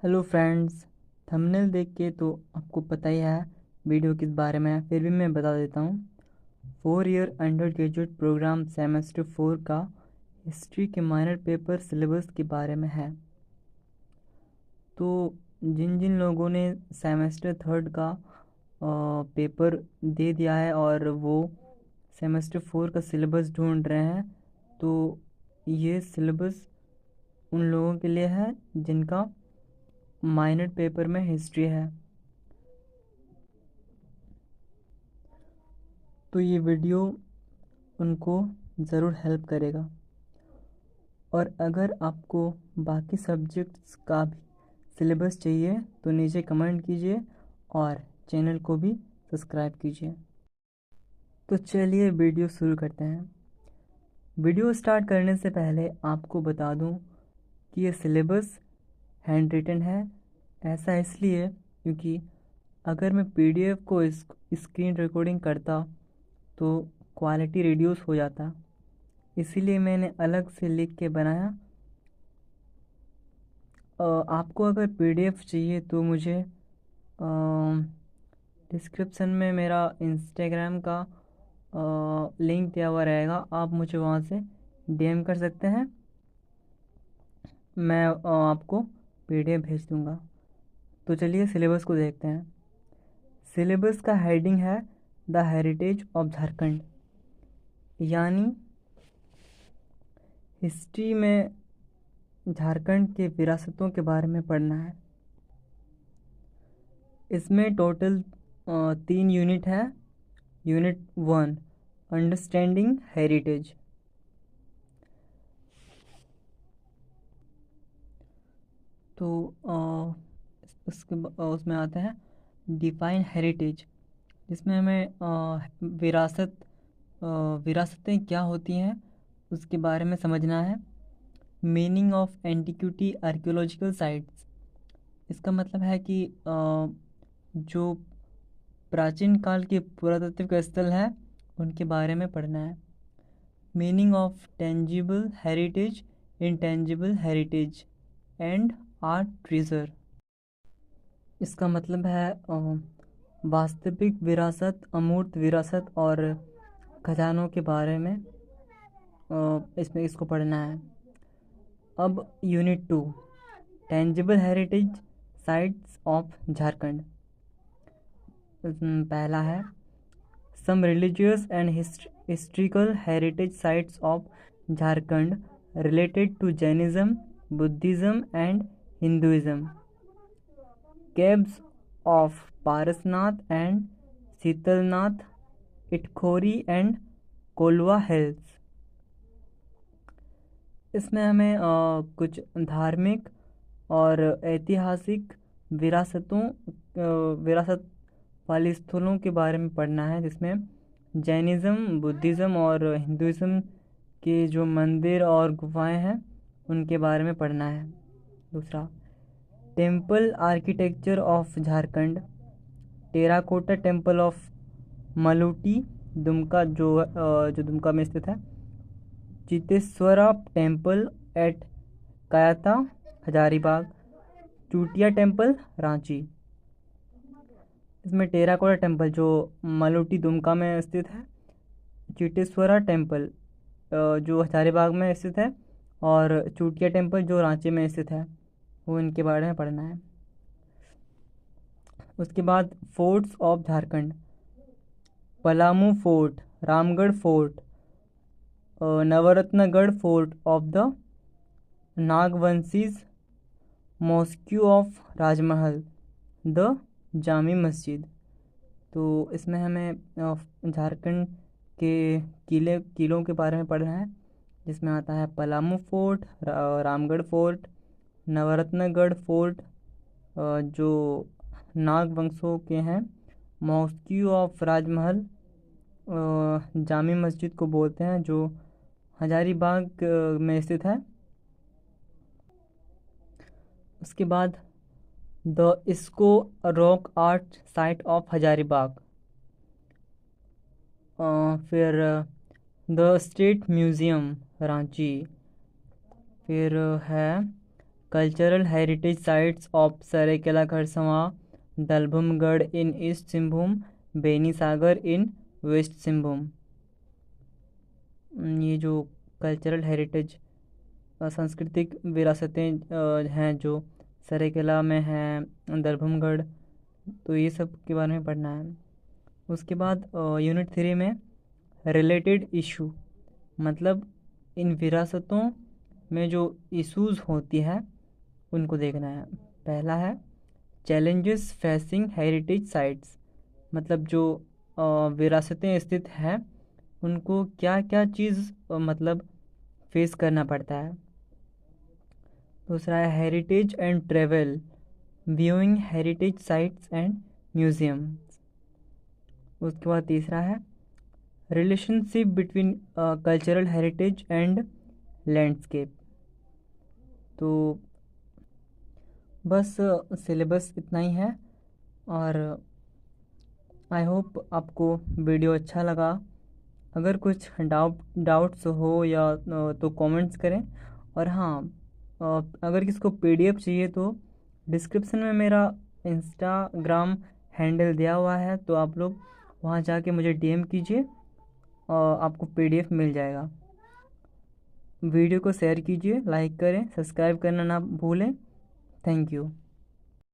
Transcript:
Hello friends. Thumbnail देख के तो आपको पता ही है वीडियो किस बारे में है, फिर भी मैं बता देता हूँ। 4 year undergraduate programme semester 4 का हिस्ट्री के माइनर पेपर सिलेबस के बारे में है। तो जिन जिन लोगों ने सेमेस्टर 3 का पेपर दे दिया है और वो सेमेस्टर 4 का सिलेबस ढूंढ रहे हैं, तो ये सिलेबस उन लोगों के लिए है जिनका माइनर पेपर में हिस्ट्री है। तो ये वीडियो उनको ज़रूर हेल्प करेगा। और अगर आपको बाकी सब्जेक्ट्स का भी सिलेबस चाहिए तो नीचे कमेंट कीजिए और चैनल को भी सब्सक्राइब कीजिए। तो चलिए वीडियो शुरू करते हैं। वीडियो स्टार्ट करने से पहले आपको बता दूं कि ये सिलेबस हैंड रिटन है। ऐसा इसलिए क्योंकि अगर मैं पीडीएफ को स्क्रीन रिकॉर्डिंग करता तो क्वालिटी रिड्यूस हो जाता, इसीलिए मैंने अलग से लिख के बनाया। आपको अगर पीडीएफ चाहिए तो मुझे डिस्क्रिप्शन में मेरा इंस्टाग्राम का लिंक दिया हुआ रहेगा, आप मुझे वहाँ से डीएम कर सकते हैं। मैं आपको पीडीएफ भेज दूँगा। तो चलिए सिलेबस को देखते हैं। सिलेबस का हेडिंग है द हेरिटेज ऑफ झारखंड, यानी हिस्ट्री में झारखंड के विरासतों के बारे में पढ़ना है। इसमें टोटल 3 यूनिट है। Unit 1 understanding heritage. तो उसमें आते हैं डिफाइन हेरिटेज, जिसमें हमें विरासतें क्या होती हैं उसके बारे में समझना है। Meaning of antiquity archaeological sites, इसका मतलब है कि जो प्राचीन काल के पुरातात्विक स्थल हैं उनके बारे में पढ़ना है। Meaning of tangible heritage, intangible heritage and art treasure, इसका मतलब है वास्तविक विरासत, अमूर्त विरासत और खजानों के बारे में इसमें इसको पढ़ना है। अब unit 2 tangible heritage sites of Jharkhand. पहला है some religious and historical heritage sites of Jharkhand related to Jainism, Buddhism and Hinduism. Caves of Parasnath and Sheetalnath, Itkhori and Kolhua hills. इसमें हमें कुछ धार्मिक और ऐतिहासिक विरासत वाली स्थलों के बारे में पढ़ना है, जिसमें जैनिज़्म, बुद्धिज़्म और हिंदुइज़्म के जो मंदिर और गुफाएं हैं उनके बारे में पढ़ना है। दूसरा temple architecture of Jharkhand. Terracotta temple of Maluti Dumka, जो दुमका में स्थित है। Chiteshwara temple at Kayata Hazaribagh. Chutia temple Ranchi. इसमें टेराकोटा टेम्पल जो मलूटी दुमका में स्थित है, चितेश्वरा टेम्पल जो हजारीबाग में स्थित है, और चूटिया टेम्पल जो रांची में स्थित है, वो इनके बारे में पढ़ना है। उसके बाद forts of Jharkhand. Palamu fort, Ramgarh fort, Navratangarh fort of the Nagvanshis, mosque of Rajmahal, the Jami Masjid. तो इसमें हमें झारखंड के किलों के बारे में पढ़ना है, जिसमें आता है Palamu fort, Ramgarh fort, Navratangarh fort जो नाग वंशों के हैं, मॉस्क्यू ऑफ राजमहल, जामी मस्जिद को बोलते हैं जो हजारीबाग में स्थित है। उसके बाद द इसको rock art site of Hazaribagh. फिर द स्टेट म्यूज़ियम रांची। फिर है cultural heritage sites of Seraikela Kharsawan, Dalbhumgarh in east Singhbhum, Benisagar in west Singhbhum. ये जो कल्चरल हेरिटेज सांस्कृतिक विरासतें हैं जो सरेकेला में हैं, दलभुमगढ़, तो ये सब के बारे में पढ़ना है। उसके बाद यूनिट 3 में रिलेटेड इशू, मतलब इन विरासतों में जो इश्यूज़ होती है उनको देखना है। पहला है चैलेंजेस फेसिंग हेरिटेज साइट्स, मतलब जो विरासतें स्थित हैं उनको क्या क्या चीज़ मतलब फेस करना पड़ता है। दूसरा है heritage and travel, viewing heritage sites and museums. उसके बाद तीसरा है relationship between cultural heritage and landscape. तो बस सिलेबस इतना ही है, और आई होप आपको वीडियो अच्छा लगा। अगर कुछ डाउट्स हो या तो कमेंट्स करें। और हाँ, अगर किसको पीडीएफ चाहिए तो डिस्क्रिप्शन में मेरा इंस्टाग्राम हैंडल दिया हुआ है, तो आप लोग वहाँ जाके मुझे डीएम कीजिए और आपको पीडीएफ मिल जाएगा। वीडियो को शेयर कीजिए, लाइक करें, सब्सक्राइब करना ना भूलें। Thank you.